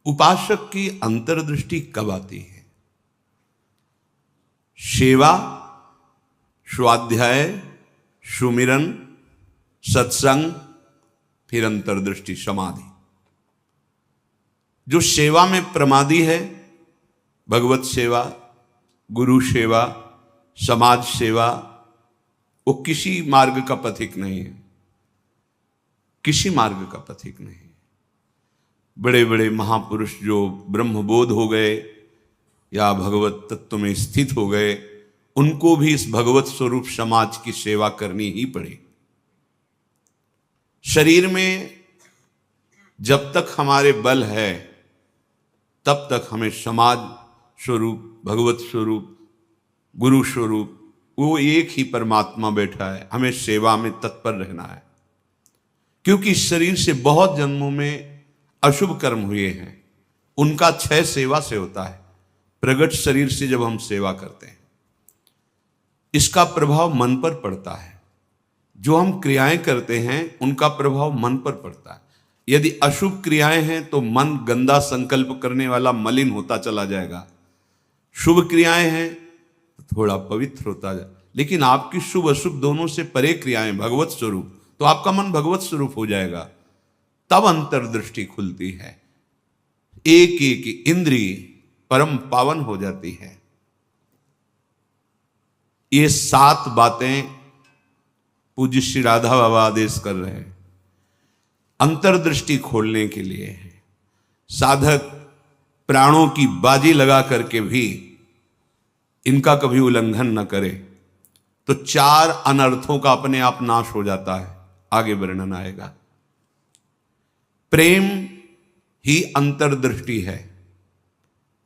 उपासक की अंतर्दृष्टि कब आती है? सेवा, स्वाध्याय, सुमिरन, सत्संग, फिर अंतर्दृष्टि समाधि। जो सेवा में प्रमादी है, भगवत सेवा, गुरु सेवा, समाज सेवा, वो किसी मार्ग का पथिक नहीं है, किसी मार्ग का पथिक नहीं है। बड़े बड़े महापुरुष जो ब्रह्मबोध हो गए या भगवत तत्व में स्थित हो गए, उनको भी इस भगवत स्वरूप समाज की सेवा करनी ही पड़ी। शरीर में जब तक हमारे बल है तब तक हमें समाज स्वरूप, भगवत स्वरूप, गुरु स्वरूप, वो एक ही परमात्मा बैठा है, हमें सेवा में तत्पर रहना है। क्योंकि शरीर से बहुत जन्मों में अशुभ कर्म हुए हैं, उनका क्षय सेवा से होता है। प्रगट शरीर से जब हम सेवा करते हैं, इसका प्रभाव मन पर पड़ता है। जो हम क्रियाएं करते हैं उनका प्रभाव मन पर पड़ता है। यदि अशुभ क्रियाएं हैं तो मन गंदा संकल्प करने वाला मलिन होता चला जाएगा। शुभ क्रियाएं हैं तो थोड़ा पवित्र होता जाए। लेकिन आपकी शुभ अशुभ दोनों से परे क्रियाएं भगवत स्वरूप, तो आपका मन भगवत स्वरूप हो जाएगा। तब अंतर्दृष्टि खुलती है, एक एक इंद्रिय परम पावन हो जाती है। ये 7 बातें पूज्य श्री राधा बाबा आदेश कर रहे हैं, अंतर्दृष्टि खोलने के लिए है। साधक प्राणों की बाजी लगा करके भी इनका कभी उल्लंघन न करे तो 4 अनर्थों का अपने आप नाश हो जाता है। आगे वर्णन आएगा। प्रेम ही अंतर्दृष्टि है।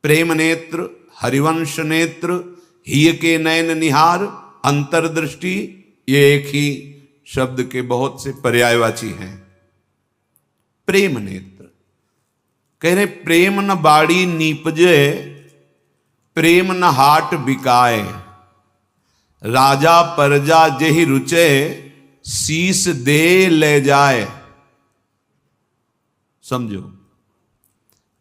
प्रेम नेत्र, हरिवंश नेत्र, हिय के नयन निहार, अंतर्दृष्टि, ये एक ही शब्द के बहुत से पर्यायवाची हैं। प्रेम नेत्र कह रहे, प्रेम न बाड़ी नीपजे, प्रेम न हाट बिकाए, राजा परजा जेहि रुचे, शीस दे ले जाए। समझो,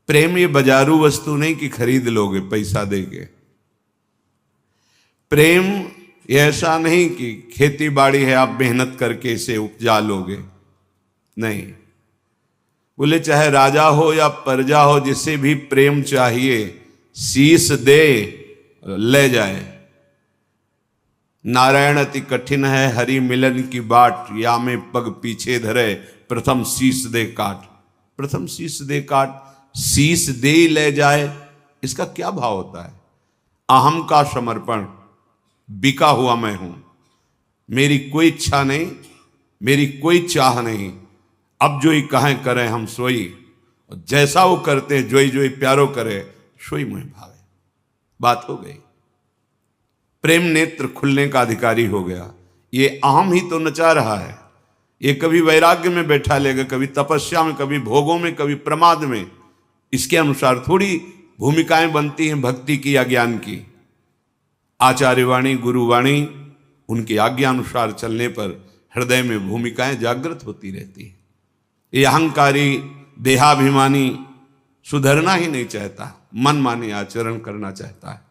प्रेम ये बाजारू वस्तु नहीं कि खरीद लोगे पैसा देके। प्रेम ये ऐसा नहीं कि खेती बाड़ी है आप मेहनत करके इसे उपजा लोगे, नहीं। बोले चाहे राजा हो या प्रजा हो, जिसे भी प्रेम चाहिए शीस दे ले जाए। नारायण अति कठिन है, हरि मिलन की बाट, या में पग पीछे धरे, प्रथम शीस दे काट। प्रथम शीस दे काट, शीस दे ले जाए, इसका क्या भाव होता है? अहम का समर्पण, बिका हुआ मैं हूं, मेरी कोई इच्छा नहीं, मेरी कोई चाह नहीं, अब जो ही कहें करें हम सोई, और जैसा वो करते जोई जोई प्यारो करे, सोई मुझे भावे। बात हो गई। प्रेम नेत्र खुलने का अधिकारी हो गया। ये अहम ही तो नचा रहा है। ये कभी वैराग्य में बैठा लेगा, कभी तपस्या में, कभी भोगों में, कभी प्रमाद में। इसके अनुसार थोड़ी भूमिकाएं बनती हैं भक्ति की या ज्ञान की। आचार्यवाणी, गुरुवाणी, उनकी आज्ञानुसार चलने पर हृदय में भूमिकाएं जागृत होती रहती है। ये अहंकारी देहाभिमानी सुधरना ही नहीं चाहता, मनमानी आचरण करना चाहता है।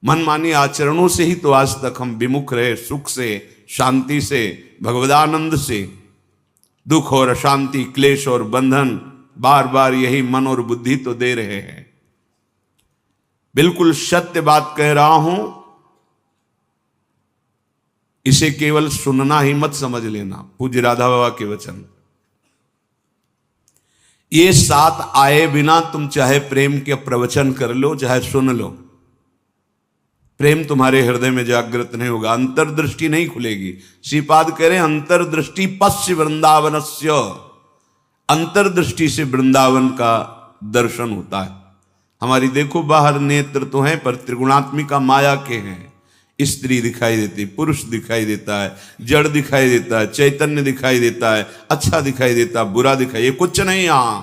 मनमानी आचरणों से ही तो आज तक हम विमुख रहे, सुख से, शांति से, भगवदानंद से। दुख और अशांति, क्लेश और बंधन बार बार यही मन और बुद्धि तो दे रहे हैं। बिल्कुल सत्य बात कह रहा हूं, इसे केवल सुनना ही मत समझ लेना। पूज्य राधा बाबा के वचन। ये 7 आए बिना तुम चाहे प्रेम के प्रवचन कर लो, चाहे सुन लो, प्रेम तुम्हारे हृदय में जागृत नहीं होगा, अंतर्दृष्टि नहीं खुलेगी। श्रीपाद कह रहे अंतर्दृष्टि पश्य वृंदावनस्य, अंतर्दृष्टि से वृंदावन का दर्शन होता है। हमारी देखो बाहर नेत्र तो हैं पर त्रिगुणात्मिका माया के हैं। स्त्री दिखाई देती, पुरुष दिखाई देता है, जड़ दिखाई देता है, चैतन्य दिखाई देता है, अच्छा दिखाई देता है, बुरा दिखाई, ये कुछ नहीं। यहां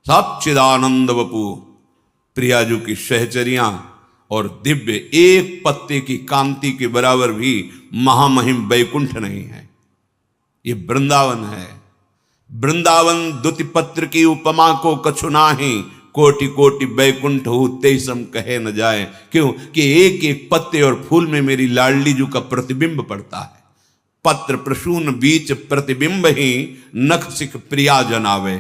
सब चिदानंद वपु, प्रियाजू की सहचरियां और दिव्य एक पत्ते की कांति के बराबर भी महामहिम वैकुंठ नहीं है। ये वृंदावन है। वृंदावन द्युति पत्र की उपमा को कछु नाही, कोटि कोटि बैकुंठ हो तेईसम कहे न जाए। क्यों कि एक एक पत्ते और फूल में मेरी लाडली जू का प्रतिबिंब पड़ता है। पत्र प्रसून बीच प्रतिबिंब ही नख सिख प्रिया जनावे।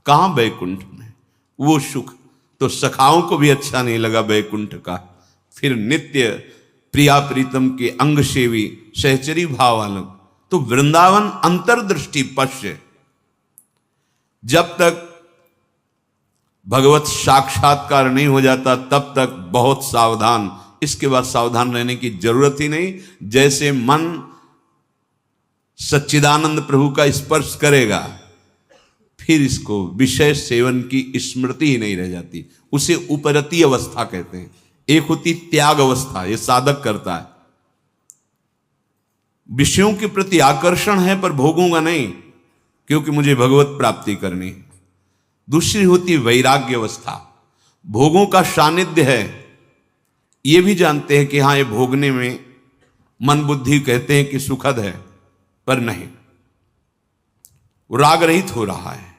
कहां बैकुंठ में वो सुख तो सखाओं को भी अच्छा नहीं लगा बैकुंठ का। फिर नित्य प्रिया प्रीतम के अंग सेवी सहचरी भाव अलग। तो वृंदावन अंतर्दृष्टि पश्य। जब तक भगवत साक्षात्कार नहीं हो जाता तब तक बहुत सावधान। इसके बाद सावधान रहने की जरूरत ही नहीं। जैसे मन सच्चिदानंद प्रभु का स्पर्श करेगा फिर इसको विषय सेवन की स्मृति ही नहीं रह जाती। उसे उपरती अवस्था कहते हैं। एक होती त्याग अवस्था, ये साधक करता है। विषयों के प्रति आकर्षण है पर भोगूंगा नहीं क्योंकि मुझे भगवत प्राप्ति करनी है। दूसरी होती वैराग्य अवस्था, भोगों का सानिध्य है, ये भी जानते हैं कि हाँ ये भोगने में मन बुद्धि कहते हैं कि सुखद है पर नहीं, वो राग रहित हो रहा है।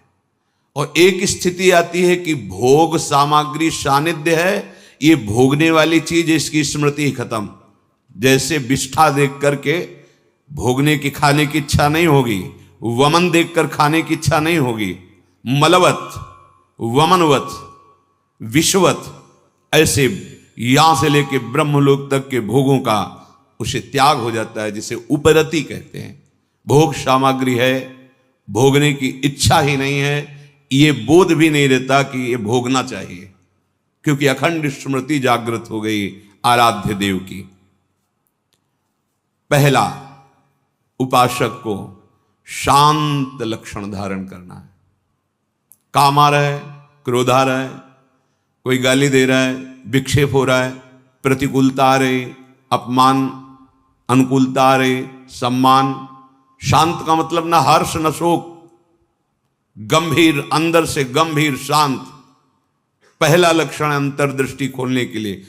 और एक स्थिति आती है कि भोग सामग्री सानिध्य है, ये भोगने वाली चीज इसकी स्मृति खत्म। जैसे विष्ठा देख करके भोगने की खाने की इच्छा नहीं होगी, वमन देखकर खाने की इच्छा नहीं होगी। मलवत वमनवत विश्ववत ऐसे यहां से लेके ब्रह्मलोक तक के भोगों का उसे त्याग हो जाता है, जिसे उपरति कहते हैं। भोग सामग्री है, भोगने की इच्छा ही नहीं है, ये बोध भी नहीं रहता कि ये भोगना चाहिए क्योंकि अखंड स्मृति जागृत हो गई आराध्य देव की। पहला उपासक को शांत लक्षण धारण करना है। काम आ रहा है, क्रोध आ रहा है, कोई गाली दे रहा है, विक्षेप हो रहा है, प्रतिकूलता आ रही, अपमान अनुकूलता आ रही, सम्मान। शांत का मतलब ना हर्ष न शोक, गंभीर, अंदर से गंभीर शांत। पहला लक्षण अंतर्दृष्टि खोलने के लिए।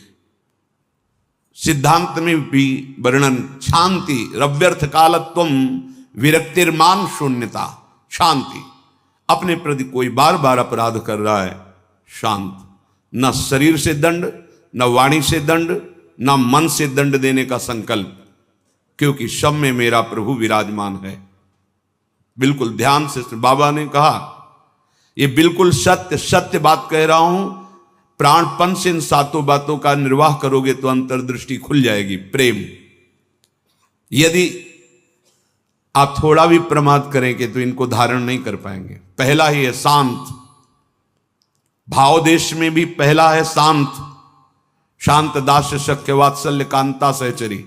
सिद्धांत में भी वर्णन शांति रव्यर्थ कालत्वम विरक्तिर्मान शून्यता। शांति, अपने प्रति कोई बार बार अपराध कर रहा है, शांत। न शरीर से दंड, न वाणी से दंड, न मन से दंड देने का संकल्प, क्योंकि सब में मेरा प्रभु विराजमान है। बिल्कुल ध्यान से बाबा ने कहा, ये बिल्कुल सत्य सत्य बात कह रहा हूं। प्राणपन से इन सातों बातों का निर्वाह करोगे तो अंतर्दृष्टि खुल जाएगी। प्रेम, यदि आप थोड़ा भी प्रमाद करेंगे तो इनको धारण नहीं कर पाएंगे। पहला ही है शांत, भाव देश में भी पहला है शांत। शांत दास्य सख्य वात्सल्य कांता सहचरी।